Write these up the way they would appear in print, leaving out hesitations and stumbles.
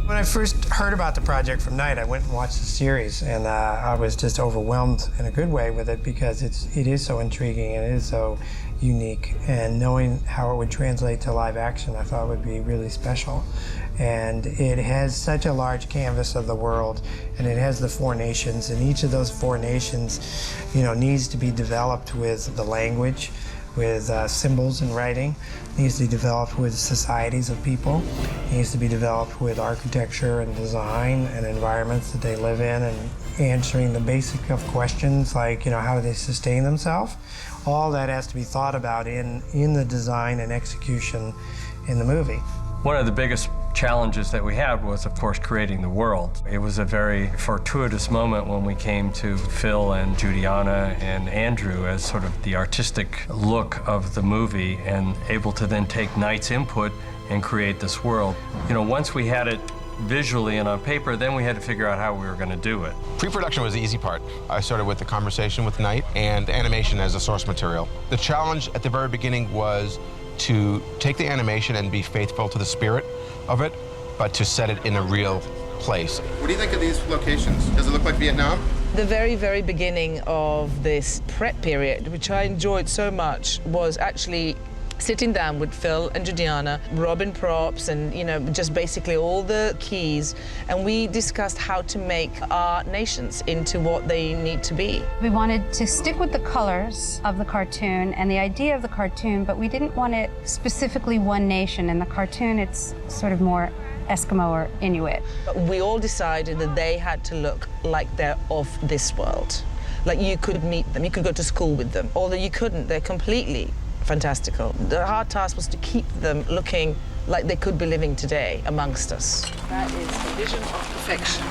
When I first heard about the project from Night, I went and watched the series, and I was just overwhelmed in a good way with it because it is so intriguing and it is so unique. And knowing how it would translate to live action, I thought would be really special. And it has such a large canvas of the world, and it has the 4 nations, and each of those 4 nations, needs to be developed with the language, with symbols and writing. It needs to be developed with societies of people. It needs to be developed with architecture and design and environments that they live in, and answering the basic of questions like, how do they sustain themselves? All that has to be thought about in the design and execution in the movie. One of the biggest challenges that we had was, of course, creating the world. It was a very fortuitous moment when we came to Phil and Judiana and Andrew as sort of the artistic look of the movie and able to then take Night's input and create this world. Once we had it visually and on paper, then we had to figure out how we were going to do it. Pre-production was the easy part. I started with the conversation with Night and animation as a source material. The challenge at the very beginning was to take the animation and be faithful to the spirit of it, but to set it in a real place. What do you think of these locations? Does it look like Vietnam? The very, very beginning of this prep period, which I enjoyed so much, was actually sitting down with Phil and Judiana, Robin props, and just basically all the keys, and we discussed how to make our nations into what they need to be. We wanted to stick with the colors of the cartoon and the idea of the cartoon, but we didn't want it specifically one nation. In the cartoon, it's sort of more Eskimo or Inuit. But we all decided that they had to look like they're of this world. Like you could meet them, you could go to school with them, although you couldn't, they're completely fantastical. The hard task was to keep them looking like they could be living today amongst us. That is the vision of perfection.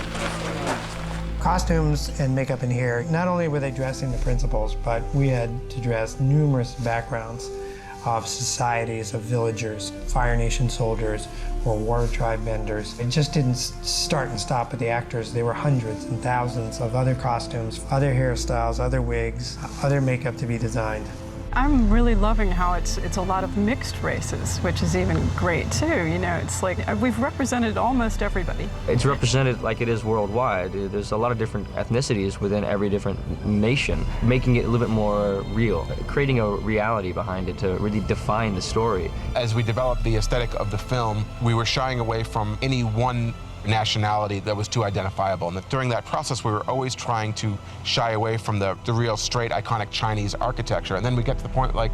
Costumes and makeup in here, not only were they dressing the principals, but we had to dress numerous backgrounds of societies of villagers, Fire Nation soldiers, or War Tribe benders. It just didn't start and stop with the actors. There were hundreds and thousands of other costumes, other hairstyles, other wigs, other makeup to be designed. I'm really loving how it's a lot of mixed races, which is even great too. It's like we've represented almost everybody. It's represented like it is worldwide. There's a lot of different ethnicities within every different nation, making it a little bit more real, creating a reality behind it to really define the story. As we developed the aesthetic of the film, we were shying away from any one nationality that was too identifiable. And during that process, we were always trying to shy away from the real straight, iconic Chinese architecture. And then we get to the point like,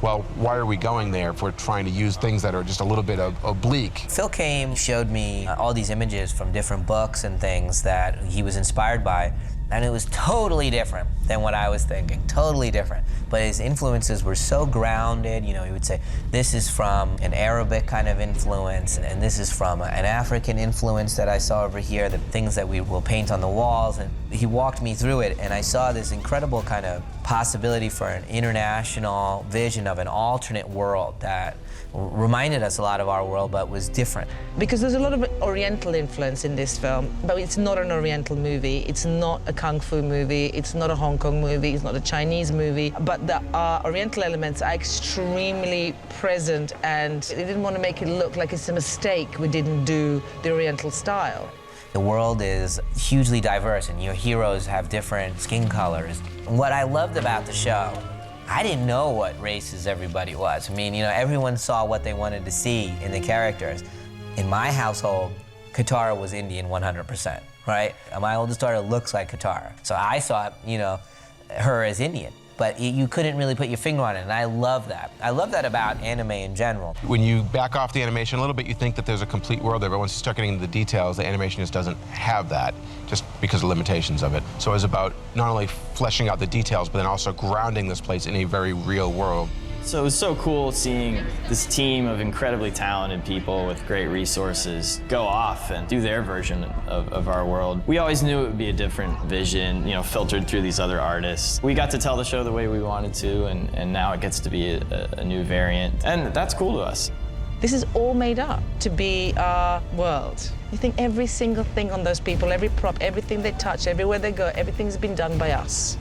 well, why are we going there if we're trying to use things that are just a little bit oblique? Phil came, showed me all these images from different books and things that he was inspired by, and it was totally different than what I was thinking, totally different. But his influences were so grounded. He would say, this is from an Arabic kind of influence, and this is from an African influence that I saw over here, the things that we will paint on the walls. And he walked me through it, and I saw this incredible kind of possibility for an international vision of an alternate world that reminded us a lot of our world, but was different. Because there's a lot of Oriental influence in this film, but it's not an Oriental movie, it's not a Kung Fu movie, it's not a Hong Kong movie, it's not a Chinese movie, but the Oriental elements are extremely present, and they didn't want to make it look like it's a mistake we didn't do the Oriental style. The world is hugely diverse, and your heroes have different skin colors. What I loved about the show, I didn't know what races everybody was. I mean, everyone saw what they wanted to see in the characters. In my household, Katara was Indian 100%, right? My oldest daughter looks like Katara. So I saw, her as Indian. But you couldn't really put your finger on it, and I love that. I love that about anime in general. When you back off the animation a little bit, you think that there's a complete world there, but once you start getting into the details, the animation just doesn't have that, just because of limitations of it. So it's about not only fleshing out the details, but then also grounding this place in a very real world. So it was so cool seeing this team of incredibly talented people with great resources go off and do their version of our world. We always knew it would be a different vision, filtered through these other artists. We got to tell the show the way we wanted to, and now it gets to be a new variant, and that's cool to us. This is all made up to be our world. You think every single thing on those people, every prop, everything they touch, everywhere they go, everything's been done by us.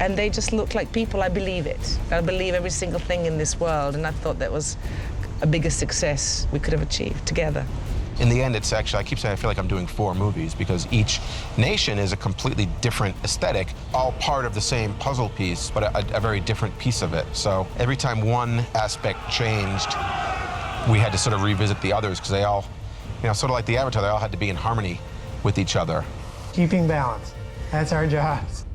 And they just look like people. I believe it. I believe every single thing in this world, and I thought that was a bigger success we could have achieved together. In the end, it's actually, I keep saying I feel like I'm doing 4 movies because each nation is a completely different aesthetic, all part of the same puzzle piece, but a very different piece of it. So every time one aspect changed, we had to sort of revisit the others because they all, sort of like the Avatar, they all had to be in harmony with each other. Keeping balance. That's our jobs.